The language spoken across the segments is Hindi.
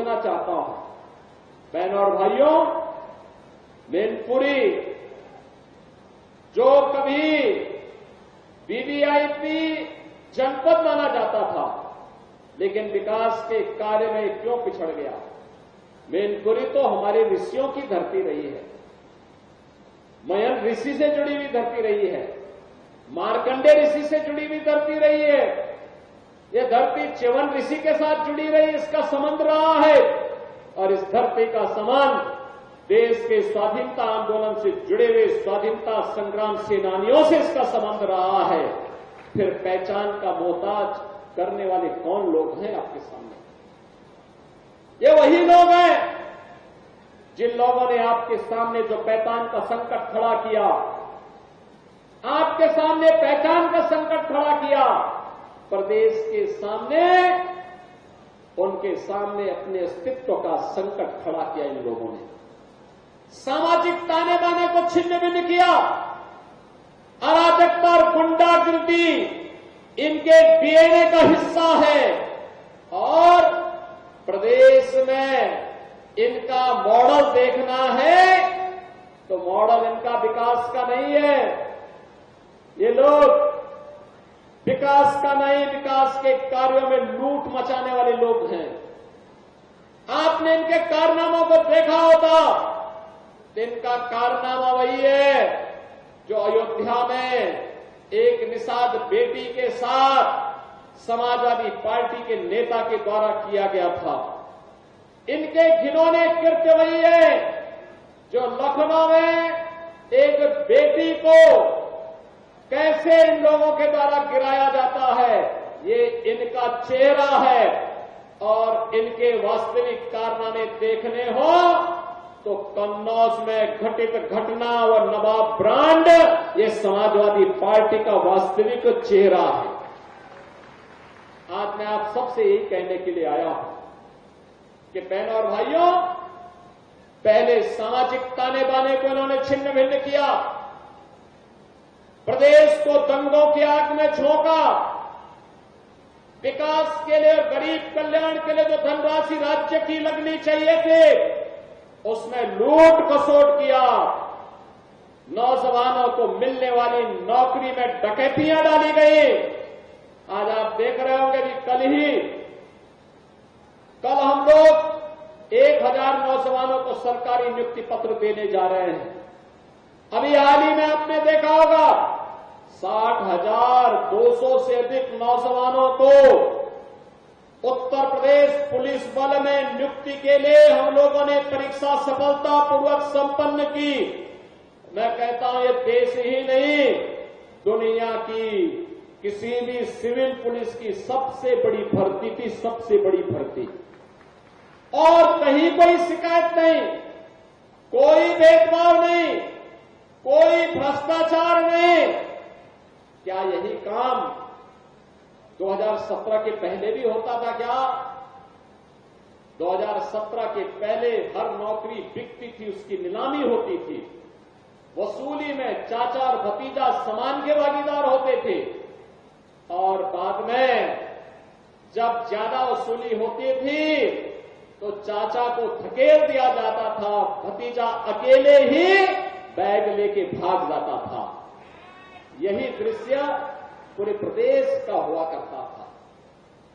पूछना चाहता हूं, बहनों और भाइयों, मैनपुरी जो कभी वीवीआईपी जनपद माना जाता था, लेकिन विकास के कार्य में क्यों पिछड़ गया? मैनपुरी तो हमारे ऋषियों की धरती रही है, मयन ऋषि से जुड़ी हुई धरती रही है, मार्कंडे ऋषि से जुड़ी हुई धरती रही है, यह धरती च्यवन ऋषि के साथ जुड़ी रही, इसका संबंध रहा है। और इस धरती का संबंध देश के स्वाधीनता आंदोलन से जुड़े हुए स्वाधीनता संग्राम सेनानियों से इसका संबंध रहा है। फिर पहचान का मोहताज करने वाले कौन लोग हैं आपके सामने? ये वही लोग हैं जिन लोगों ने आपके सामने जो पहचान का संकट खड़ा किया, आपके सामने पहचान का संकट खड़ा किया, प्रदेश के सामने, उनके सामने अपने अस्तित्व का संकट खड़ा किया इन लोगों ने। सामाजिक ताने बाने को छिन्न भिन्न किया, अराजकता और गुंडागिर्दी इनके डीएनए का हिस्सा है और प्रदेश में इनका मॉडल देखना है तो मॉडल इनका विकास का नहीं है। ये लोग विकास का नहीं, विकास के कार्यों में लूट मचाने वाले लोग हैं। आपने इनके कारनामों को देखा होता, तो इनका कारनामा वही है जो अयोध्या में एक निषाद बेटी के साथ समाजवादी पार्टी के नेता के द्वारा किया गया था। इनके घिनौने कृत्य वही है जो लखनऊ में एक बेटी को कैसे इन लोगों के द्वारा गिराया जाता है, ये इनका चेहरा है। और इनके वास्तविक कारनामे देखने हो तो कन्नौज में घटित घटना और नवाब ब्रांड ये समाजवादी पार्टी का वास्तविक चेहरा है। आज मैं आप सबसे यही कहने के लिए आया हूं कि बहनों और भाइयों, पहले सामाजिक ताने बाने को इन्होंने छिन्न भिन्न किया, प्रदेश को दंगों की आग में झोंका, विकास के लिए, गरीब कल्याण के लिए जो धनराशि राज्य की लगनी चाहिए थी उसमें लूट खसोट किया, नौजवानों को मिलने वाली नौकरी में डकैतियां डाली गई। आज आप देख रहे होंगे कि कल हम लोग 1000 नौजवानों को सरकारी नियुक्ति पत्र देने जा रहे हैं। अभी हाल ही में आपने देखा होगा 60,200 से अधिक नौजवानों को उत्तर प्रदेश पुलिस बल में नियुक्ति के लिए हम लोगों ने परीक्षा सफलतापूर्वक संपन्न की। मैं कहता हूं ये देश ही नहीं, दुनिया की किसी भी सिविल पुलिस की सबसे बड़ी भर्ती थी, सबसे बड़ी भर्ती। और कहीं कोई शिकायत नहीं, कोई भेदभाव नहीं, कोई भ्रष्टाचार नहीं। क्या यही काम 2017 के पहले भी होता था क्या? 2017 के पहले हर नौकरी बिकती थी, उसकी नीलामी होती थी, वसूली में चाचा और भतीजा समान के भागीदार होते थे, और बाद में जब ज्यादा वसूली होती थी तो चाचा को धकेल दिया जाता था, भतीजा अकेले ही बैग लेके भाग जाता था। यही दृश्य पूरे प्रदेश का हुआ करता था।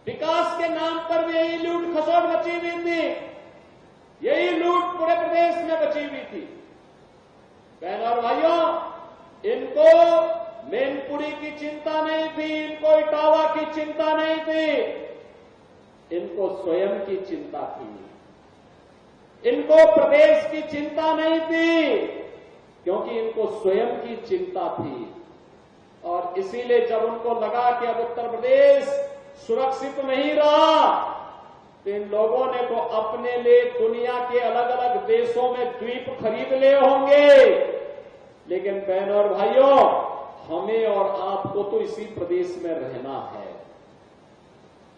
विकास के नाम पर भी यही लूट खसोट मची हुई थी, यही लूट पूरे प्रदेश में बची हुई थी। बहनों और भाइयों, इनको मैनपुरी की चिंता नहीं थी, इनको इटावा की चिंता नहीं थी, इनको स्वयं की चिंता थी। इनको प्रदेश की चिंता नहीं थी, क्योंकि इनको स्वयं की चिंता थी। और इसीलिए जब उनको लगा कि अब उत्तर प्रदेश सुरक्षित नहीं रहा, तो इन लोगों ने तो अपने लिए दुनिया के अलग अलग देशों में द्वीप खरीद लिए होंगे। लेकिन बहनों और भाइयों, हमें और आपको तो इसी प्रदेश में रहना है,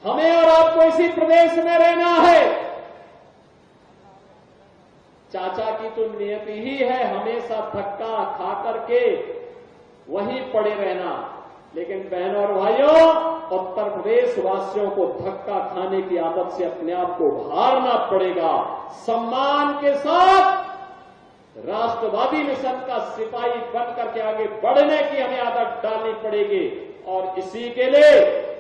हमें और आपको इसी प्रदेश में रहना है। चाचा की तो नियति ही है हमेशा धक्का खा करके वहीं पड़े रहना। लेकिन बहनों और भाइयों, उत्तर प्रदेश वासियों को धक्का खाने की आदत से अपने आप को उभारना पड़ेगा। सम्मान के साथ राष्ट्रवादी मिशन का सिपाही बनकर के आगे बढ़ने की हमें आदत डालनी पड़ेगी और इसी के लिए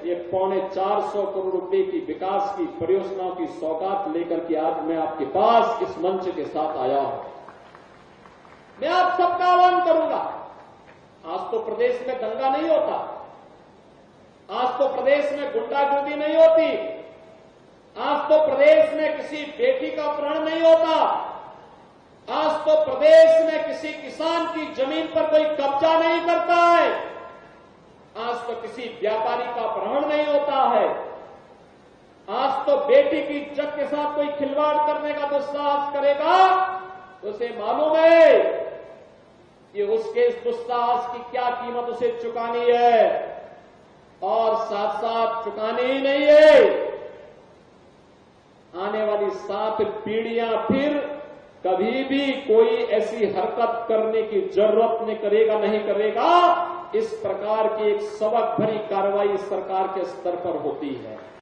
ये 450 करोड़ रुपए की विकास की परियोजनाओं की सौगात लेकर के आज मैं आपके पास इस मंच के साथ आया हूं। मैं आप सबका आह्वान करूंगा, आज तो प्रदेश में दंगा नहीं होता, आज तो प्रदेश में गुंडागर्दी नहीं होती, आज तो प्रदेश में किसी बेटी का अपहरण नहीं होता, आज तो प्रदेश में किसी किसान की जमीन पर कोई कब्जा नहीं करता है, आज तो किसी व्यापारी का अपहरण नहीं होता है, आज तो बेटी की इज्जत के साथ कोई खिलवाड़ करने का दुस्साहस करेगा तो उसे मालूम है कि उसके इस दुस्साहस की क्या कीमत उसे चुकानी है और साथ साथ चुकानी ही नहीं है, आने वाली 7 पीढ़ियां फिर कभी भी कोई ऐसी हरकत करने की जरूरत नहीं करेगा। इस प्रकार की एक सबक भरी कार्रवाई सरकार के स्तर पर होती है।